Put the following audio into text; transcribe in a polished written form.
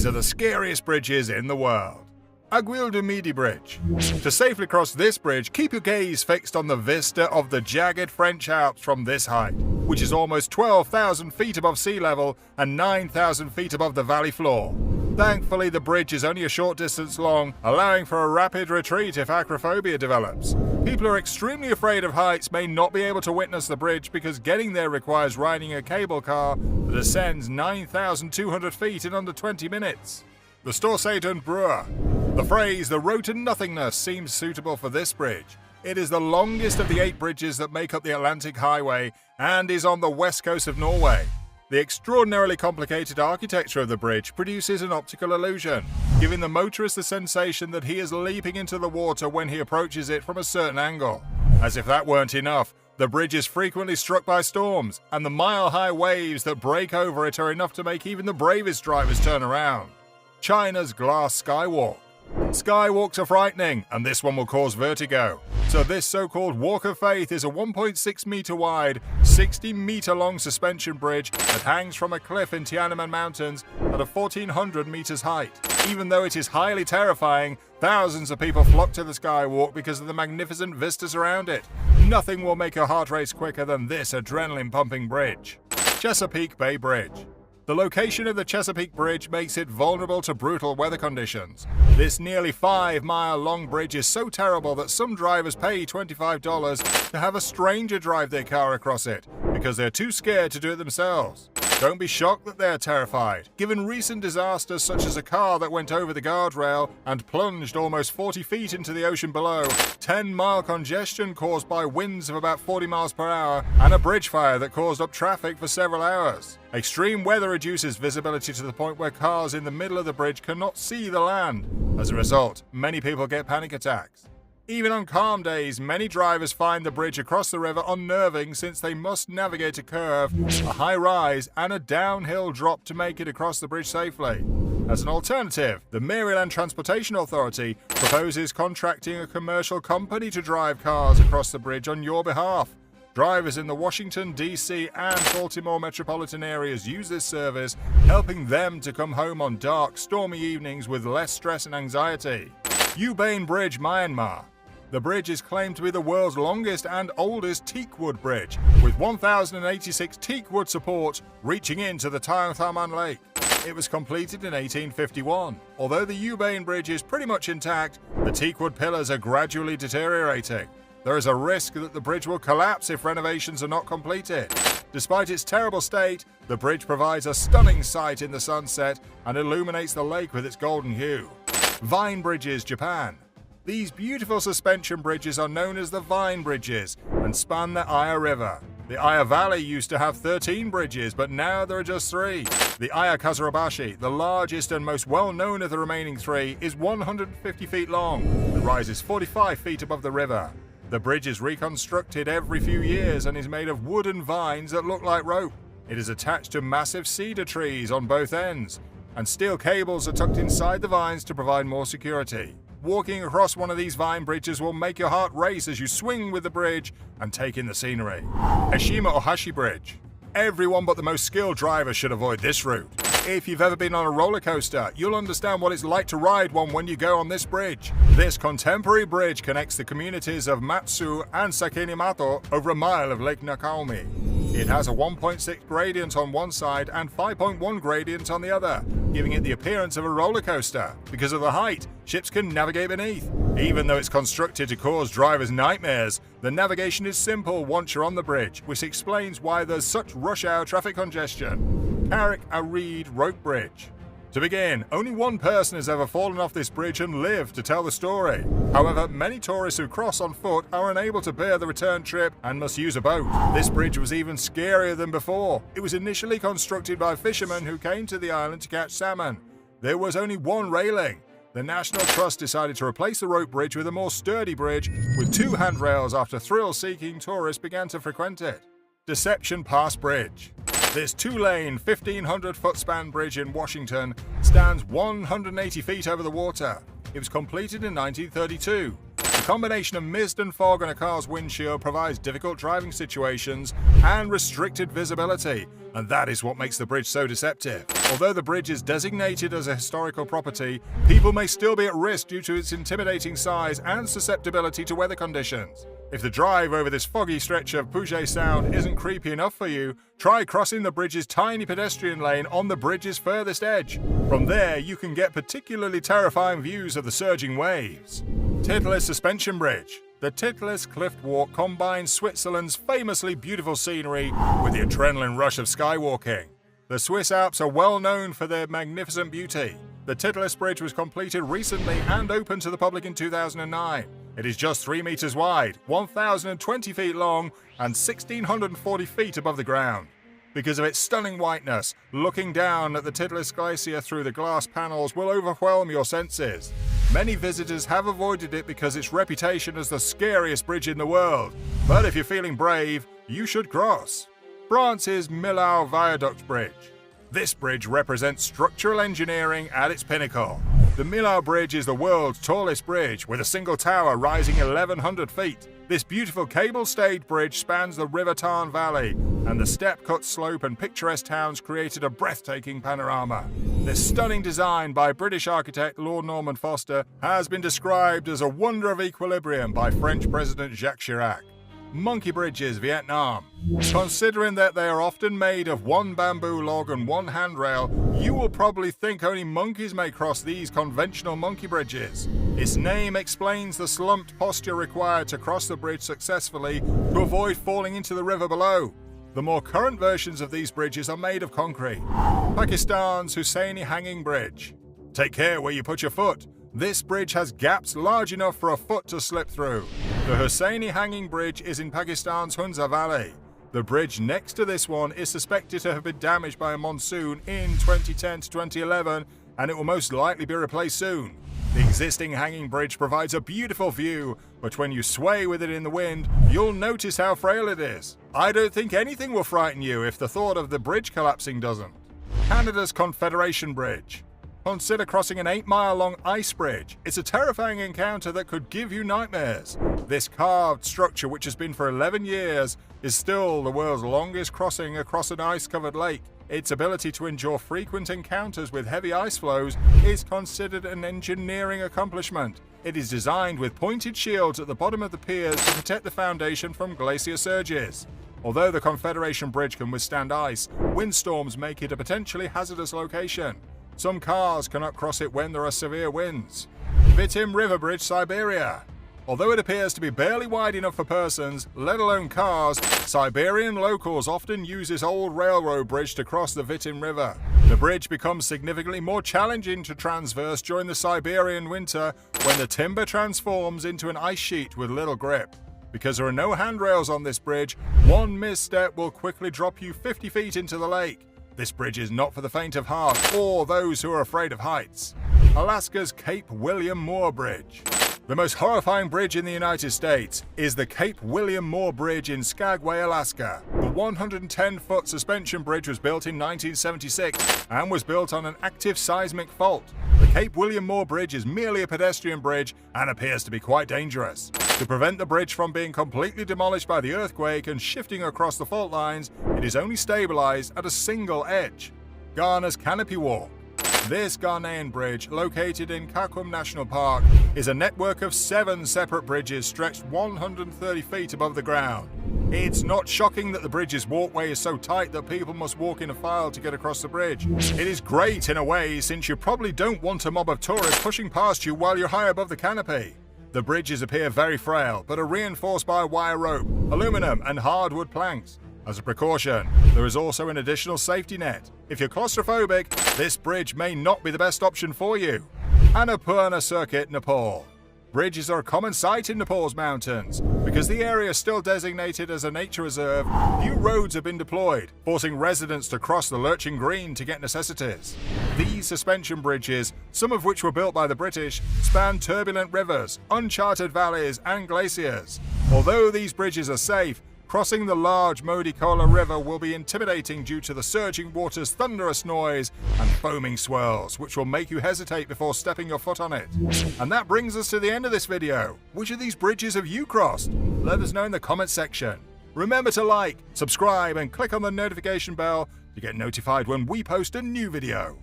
These are the scariest bridges in the world. Aiguille du Midi Bridge. To safely cross this bridge, keep your gaze fixed on the vista of the jagged French Alps from this height, which is almost 12,000 feet above sea level and 9,000 feet above the valley floor. Thankfully, the bridge is only a short distance long, allowing for a rapid retreat if acrophobia develops. People who are extremely afraid of heights may not be able to witness the bridge because getting there requires riding a cable car that ascends 9,200 feet in under 20 minutes. The Storseisundet. The phrase, the road to nothingness, seems suitable for this bridge. It is the longest of the 8 bridges that make up the Atlantic Highway and is on the west coast of Norway. The extraordinarily complicated architecture of the bridge produces an optical illusion, giving the motorist the sensation that he is leaping into the water when he approaches it from a certain angle. As if that weren't enough, the bridge is frequently struck by storms, and the mile-high waves that break over it are enough to make even the bravest drivers turn around. China's glass skywalk. Skywalks are frightening, and this one will cause vertigo. So this so-called Walk of Faith is a 1.6 meter wide, 60 meter long suspension bridge that hangs from a cliff in Tiananmen Mountains at a 1,400 meters height. Even though it is highly terrifying, thousands of people flock to the skywalk because of the magnificent vistas around it. Nothing will make your heart race quicker than this adrenaline-pumping bridge. Chesapeake Bay Bridge. The location of the Chesapeake Bridge makes it vulnerable to brutal weather conditions. This nearly 5-mile-long bridge is so terrible that some drivers pay $25 to have a stranger drive their car across it because they're too scared to do it themselves. Don't be shocked that they're terrified, given recent disasters such as a car that went over the guardrail and plunged almost 40 feet into the ocean below, 10-mile congestion caused by winds of about 40 miles per hour, and a bridge fire that caused up traffic for several hours. Extreme weather reduces visibility to the point where cars in the middle of the bridge cannot see the land. As a result, many people get panic attacks. Even on calm days, many drivers find the bridge across the river unnerving since they must navigate a curve, a high rise, and a downhill drop to make it across the bridge safely. As an alternative, the Maryland Transportation Authority proposes contracting a commercial company to drive cars across the bridge on your behalf. Drivers in the Washington, D.C. and Baltimore metropolitan areas use this service, helping them to come home on dark, stormy evenings with less stress and anxiety. Bein Bridge, Myanmar. The bridge is claimed to be the world's longest and oldest teakwood bridge, with 1,086 teakwood supports reaching into the Thaman Lake. It was completed in 1851. Although the Bein Bridge is pretty much intact, the teakwood pillars are gradually deteriorating. There is a risk that the bridge will collapse if renovations are not completed. Despite its terrible state, the bridge provides a stunning sight in the sunset and illuminates the lake with its golden hue. Vine Bridges, Japan. These beautiful suspension bridges are known as the Vine Bridges and span the Aya River. The Aya Valley used to have 13 bridges, but now there are just 3. The Carrick-a-Rede, the largest and most well-known of the remaining 3, is 150 feet long and rises 45 feet above the river. The bridge is reconstructed every few years and is made of wooden vines that look like rope. It is attached to massive cedar trees on both ends, and steel cables are tucked inside the vines to provide more security. Walking across one of these vine bridges will make your heart race as you swing with the bridge and take in the scenery. Eshima Ohashi Bridge. Everyone but the most skilled drivers should avoid this route. If you've ever been on a roller coaster, you'll understand what it's like to ride one when you go on this bridge. This contemporary bridge connects the communities of Matsu and Sakenimato over a mile of Lake Nakaomi. It has a 1.6 gradient on one side and 5.1 gradient on the other, giving it the appearance of a roller coaster. Because of the height, ships can navigate beneath. Even though it's constructed to cause drivers nightmares, the navigation is simple once you're on the bridge, which explains why there's such rush-hour traffic congestion. Carrick-a-Rede Rope Bridge. To begin, only one person has ever fallen off this bridge and lived to tell the story. However, many tourists who cross on foot are unable to bear the return trip and must use a boat. This bridge was even scarier than before. It was initially constructed by fishermen who came to the island to catch salmon. There was only one railing. The National Trust decided to replace the rope bridge with a more sturdy bridge with 2 handrails after thrill-seeking tourists began to frequent it. Deception Pass Bridge. This 2-lane, 1,500-foot span bridge in Washington stands 180 feet over the water. It was completed in 1932. The combination of mist and fog on a car's windshield provides difficult driving situations and restricted visibility, and that is what makes the bridge so deceptive. Although the bridge is designated as a historical property, people may still be at risk due to its intimidating size and susceptibility to weather conditions. If the drive over this foggy stretch of Puget Sound isn't creepy enough for you, try crossing the bridge's tiny pedestrian lane on the bridge's furthest edge. From there, you can get particularly terrifying views of the surging waves. Titlis Suspension Bridge. The Titlis Cliff Walk combines Switzerland's famously beautiful scenery with the adrenaline rush of skywalking. The Swiss Alps are well known for their magnificent beauty. The Titlis Bridge was completed recently and opened to the public in 2009. It is just 3 meters wide, 1,020 feet long, and 1,640 feet above the ground. Because of its stunning whiteness, looking down at the Titlis Glacier through the glass panels will overwhelm your senses. Many visitors have avoided it because its reputation as the scariest bridge in the world. But if you're feeling brave, you should cross. France's Millau Viaduct Bridge. This bridge represents structural engineering at its pinnacle. The Millau Bridge is the world's tallest bridge, with a single tower rising 1,100 feet. This beautiful cable-stayed bridge spans the River Tarn Valley, and the step-cut slope and picturesque towns created a breathtaking panorama. This stunning design by British architect Lord Norman Foster has been described as a wonder of equilibrium by French President Jacques Chirac. Monkey bridges, Vietnam. Considering that they are often made of one bamboo log and one handrail, you will probably think only monkeys may cross these conventional monkey bridges. Its name explains the slumped posture required to cross the bridge successfully to avoid falling into the river below. The more current versions of these bridges are made of concrete. Pakistan's Husseini Hanging Bridge. Take care where you put your foot. This bridge has gaps large enough for a foot to slip through. The Husseini Hanging Bridge is in Pakistan's Hunza Valley. The bridge next to this one is suspected to have been damaged by a monsoon in 2010 to 2011, and it will most likely be replaced soon. The existing hanging bridge provides a beautiful view, but when you sway with it in the wind, you'll notice how frail it is. I don't think anything will frighten you if the thought of the bridge collapsing doesn't. Canada's Confederation Bridge. Consider crossing an 8-mile-long ice bridge. It's a terrifying encounter that could give you nightmares. This carved structure, which has been for 11 years, is still the world's longest crossing across an ice-covered lake. Its ability to endure frequent encounters with heavy ice flows is considered an engineering accomplishment. It is designed with pointed shields at the bottom of the piers to protect the foundation from glacier surges. Although the Confederation Bridge can withstand ice, windstorms make it a potentially hazardous location. Some cars cannot cross it when there are severe winds. Vitim River Bridge, Siberia. Although it appears to be barely wide enough for persons, let alone cars, Siberian locals often use this old railroad bridge to cross the Vitim River. The bridge becomes significantly more challenging to traverse during the Siberian winter when the timber transforms into an ice sheet with little grip. Because there are no handrails on this bridge, one misstep will quickly drop you 50 feet into the lake. This bridge is not for the faint of heart or those who are afraid of heights. Alaska's Cape William Moore Bridge. The most horrifying bridge in the United States is the Cape William Moore Bridge in Skagway, Alaska. The 110-foot suspension bridge was built in 1976 and was built on an active seismic fault. The Cape William Moore Bridge is merely a pedestrian bridge and appears to be quite dangerous. To prevent the bridge from being completely demolished by the earthquake and shifting across the fault lines, it is only stabilized at a single edge. Ghana's Canopy Walk. This Ghanaian bridge, located in Kakum National Park, is a network of 7 separate bridges stretched 130 feet above the ground. It's not shocking that the bridge's walkway is so tight that people must walk in a file to get across the bridge. It is great in a way, since you probably don't want a mob of tourists pushing past you while you're high above the canopy. The bridges appear very frail, but are reinforced by wire rope, aluminum, and hardwood planks. As a precaution, there is also an additional safety net. If you're claustrophobic, this bridge may not be the best option for you. Annapurna Circuit, Nepal. Bridges are a common sight in Nepal's mountains. Because the area is still designated as a nature reserve, new roads have been deployed, forcing residents to cross the lurching green to get necessities. These suspension bridges, some of which were built by the British, span turbulent rivers, uncharted valleys, and glaciers. Although these bridges are safe, crossing the large Modi Kola River will be intimidating due to the surging water's thunderous noise and foaming swirls, which will make you hesitate before stepping your foot on it. And that brings us to the end of this video. Which of these bridges have you crossed? Let us know in the comments section. Remember to like, subscribe, and click on the notification bell to get notified when we post a new video.